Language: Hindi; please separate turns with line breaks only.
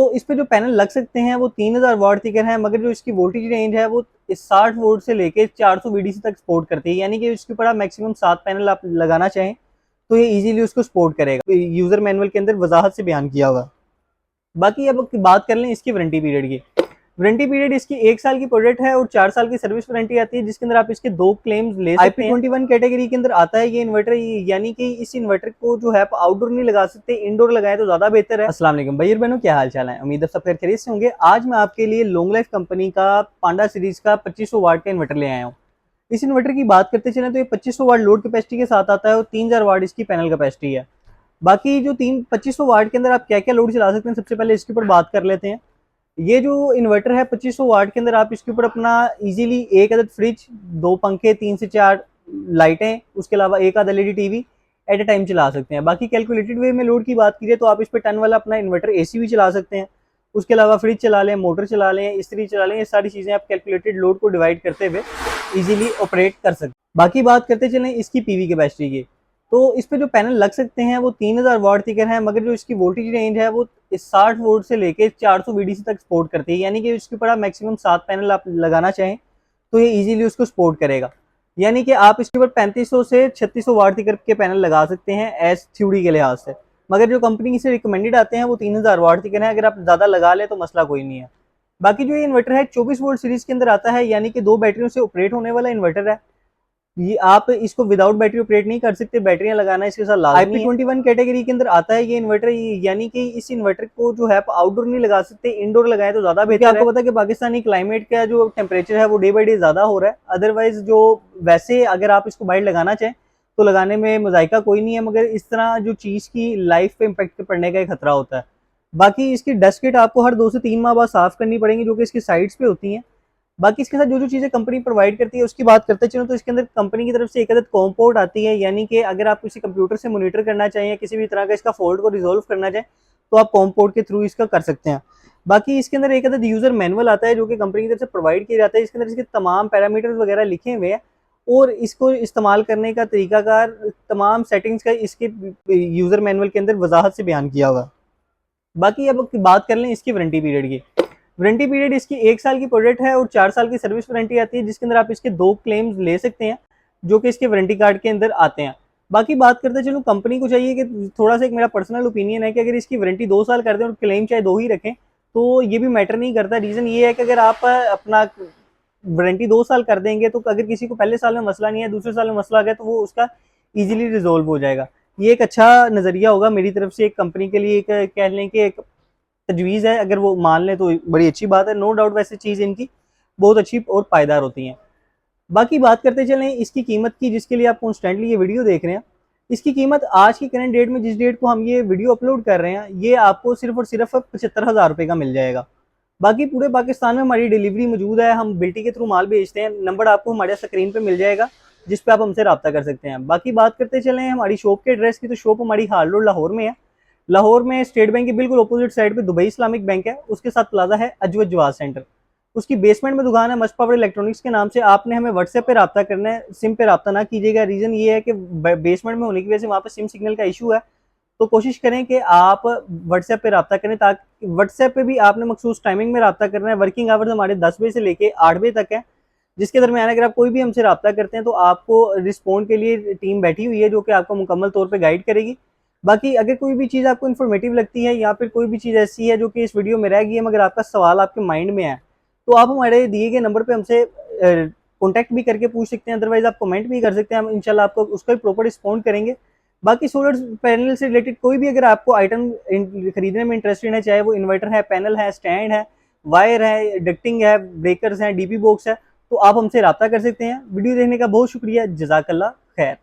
तो इस पे जो पैनल लग सकते हैं वो 3000 वाट तक है, मगर जो इसकी वोल्टेज रेंज है वो 60 वोल्ट से लेके 400 VDC तक सपोर्ट करती है। यानी कि इसके ऊपर आप मैक्सिमम 7 पैनल आप लगाना चाहें तो ये इजीली उसको सपोर्ट करेगा। यूजर मैनुअल के अंदर वजाहत से बयान किया होगा। बाकी अब बात कर लें इसकी वारंटी पीरियड की। वारंटी पीरियड इसकी 1 साल की प्रोडक्ट है और 4 साल की सर्विस वारंटी आती है, जिसके अंदर आप इसके 2 क्लेम्स ले सकते हैं। IP21 कैटेगरी के अंदर आता है ये इन्वर्टर, यानी कि इस इन्वर्टर को जो है आप आउटडोर नहीं लगा सकते, इंडोर लगाएं तो ज्यादा बेहतर है। अस्सलाम वालेकुम भाई और बहनों, क्या हाल चाल है? उम्मीद है सब खैरियत से होंगे। आज मैं आपके लिए लॉन्ग लाइफ कंपनी का पांडा सीरीज का 2500 वाट का इन्वर्टर ले आया हूँ। इस इन्वर्टर की बात करते चले तो ये 2500 वाट लोड कैपेसिटी के साथ आता है और 3000 वाट इसकी पैनल कैपेसिटी है। बाकी जो 2500 वाट के अंदर आप क्या क्या लोड चला सकते हैं, सबसे पहले इसके ऊपर बात कर लेते हैं। ये जो इन्वर्टर है 2500 वाट के अंदर आप इसके ऊपर अपना इजीली एक अदद फ्रिज, 2 पंखे, 3 से 4 लाइटें, उसके अलावा एक आध LED TV at A time चला सकते हैं। बाकी कैलकुलेटेड वे में लोड की बात कीजिए तो आप इस पर टन वाला अपना इन्वर्टर AC भी चला सकते हैं। उसके अलावा फ्रिज चला लें, मोटर चला लें, इस्त्री चला लें, ये सारी चीज़ें आप कैलकुलेटेड लोड को डिवाइड करते हुए इजीली ऑपरेट कर सकते हैं। बाकी बात करते चलें इसकी PV कैपेसिटी की, तो इस पे जो पैनल लग सकते हैं वो 3000 वाट तक है, मगर जो इसकी वोल्टेज रेंज है वो 60 वोल्ट से लेके 400 VDC तक सपोर्ट करती है। यानी कि इसके ऊपर आप मैक्सिमम 7 पैनल आप लगाना चाहें तो ये इजीली उसको सपोर्ट करेगा। यानी कि आप इसके ऊपर 3500 से 3600 वाट तक के पैनल लगा सकते हैं एज थ्योरी के लिहाज से, मगर जो कंपनी से रिकमेंडेड आते हैं वो 3000 वाट तक है। अगर आप ज़्यादा लगा लें तो मसला कोई नहीं है। बाकी जो ये इन्वर्टर है 24 वोल्ट सीरीज के अंदर आता है, यानी कि 2 बैटरियों से ऑपरेट होने वाला इन्वर्टर है। ये आप इसको विदाउट बैटरी ऑपरेट नहीं कर सकते, बैटरियां लगाना इसके साथ लाजमी है। IP21 कैटेगरी के अंदर आता है ये इन्वर्टर, यानी कि इस इन्वर्टर को जो है आप आउटडोर नहीं लगा सकते, इंडोर लगाएं तो ज्यादा बेहतर है। आपको पता है कि पाकिस्तानी क्लाइमेट का जो टेम्परेचर है वो डे बाई डे ज्यादा हो रहा है। अदरवाइज जो वैसे अगर आप इसको बाहर लगाना चाहें तो लगाने में मजाइका कोई नहीं है, मगर इस तरह जो चीज की लाइफ पे इम्पेक्ट पड़ने का एक खतरा होता है। बाकी इसकी डस्ट किट आपको हर 2 से 3 माह बाद साफ करनी पड़ेगी, जो कि इसकी साइड्स पे होती हैं। बाकी इसके साथ जो जो चीज़ें कंपनी प्रोवाइड करती है उसकी बात करते चलो तो इसके अंदर कंपनी की तरफ से एक अदद कॉम पोर्ट आती है, यानी कि अगर आप किसी कंप्यूटर से मॉनिटर करना चाहें या किसी भी तरह का इसका फॉल्ट को रिजोल्व करना चाहें तो आप कॉम पोर्ट के थ्रू इसका कर सकते हैं। बाकी इसके अंदर एक अदद यूजर मैनुअल आता है जो कि कंपनी की तरफ से प्रोवाइड किया जाता है। इसके अंदर इसके तमाम पैरामीटर्स वगैरह लिखे हुए हैं और इसको इस्तेमाल करने का तरीकाकार, तमाम सेटिंग्स का इसके यूजर मैनुअल के अंदर वजाहत से बयान किया हुआ। बाकी अब बात कर लें इसकी वारंटी पीरियड की। वारंटी पीरियड इसकी 1 साल की प्रोडक्ट है और 4 साल की सर्विस वारंटी आती है, जिसके अंदर आप इसके 2 क्लेम्स ले सकते हैं जो कि इसके वारंटी कार्ड के अंदर आते हैं। बाकी बात करते चलो कंपनी को चाहिए कि थोड़ा सा, एक मेरा पर्सनल ओपिनियन है कि अगर इसकी वारंटी 2 साल कर दें और क्लेम चाहे 2 ही रखें तो ये भी मैटर नहीं करता। रीज़न ये है कि अगर आप अपना वारंटी 2 साल कर देंगे तो अगर किसी को पहले साल में मसला नहीं है, दूसरे साल में मसला आ गया तो वो उसका ईजिली रिजोल्व हो जाएगा। ये एक अच्छा नज़रिया होगा मेरी तरफ से एक कंपनी के लिए, एक कह लें कि एक तजवीज़ है। अगर वो मान लें तो बड़ी अच्छी बात है। नो डाउट वैसे चीज़ इनकी बहुत अच्छी और पायदार होती हैं। बाकी बात करते चलें इसकी कीमत की, जिसके लिए आप कॉन्स्टेंटली ये वीडियो देख रहे हैं। इसकी कीमत आज की करंट डेट में, जिस डेट को हम ये वीडियो अपलोड कर रहे हैं, ये आपको सिर्फ और सिर्फ 75,000 रुपये का मिल जाएगा। बाकी पूरे पाकिस्तान में हमारी डिलीवरी मौजूद है, हम बिल्टी के थ्रू माल भेजते हैं। नंबर आपको हमारे स्क्रीन पर मिल जाएगा जिस पे आप हमसे रब्ता कर सकते हैं। बाकी बात करते चलें हमारी शॉप के एड्रेस की, तो शॉप हमारी हाल रोड लाहौर में है। लाहौर में स्टेट बैंक के बिल्कुल अपोजिट साइड पे दुबई इस्लामिक बैंक है, उसके साथ प्लाजा है अजवत जवाज सेंटर। उसकी बेसमेंट में दुकान है मस्ट पावर इलेक्ट्रॉनिक्स के नाम से। आपने हमें व्हाट्सएप पे रब्ता करना है, सिम पे रब्ता ना कीजिएगा। रीज़न ये है कि बेसमेंट में होने की वजह से वहाँ पे सिम सिग्नल का इशू है, तो कोशिश करें कि आप व्हाट्सएप पे रब्ता करें, ताकि व्हाट्सएप पे भी आपने मखसूस टाइमिंग में रब्ता करना है। वर्किंग आवर्स हमारे 10 बजे से लेके 8 बजे तक है, जिसके दरमियान अगर आप कोई भी हमसे रब्ता करते हैं तो आपको रिस्पॉन्ड के लिए टीम बैठी हुई है जो कि आपको मुकम्मल तौर पर गाइड करेगी। बाकी अगर कोई भी चीज़ आपको इन्फॉर्मेटिव लगती है या फिर कोई भी चीज़ ऐसी है जो कि इस वीडियो में रह गई है मगर आपका सवाल आपके माइंड में है, तो आप हमारे दिए गए नंबर पे हमसे कॉन्टैक्ट भी करके पूछ सकते हैं। अदरवाइज आप कमेंट भी कर सकते हैं, हम इंशाल्लाह आपको उसका भी प्रॉपर रिस्पॉन्ड करेंगे। बाकी सोलर पैनल से रिलेटेड कोई भी अगर आपको आइटम खरीदने में इंटरेस्टेड है, चाहे वो इन्वर्टर है, पैनल है, स्टैंड है, वायर है, डक्टिंग है, ब्रेकर्स हैं, DP बॉक्स है, तो आप हमसे रब्ता कर सकते हैं। वीडियो देखने का बहुत शुक्रिया। जज़ाकल्लाह खैर।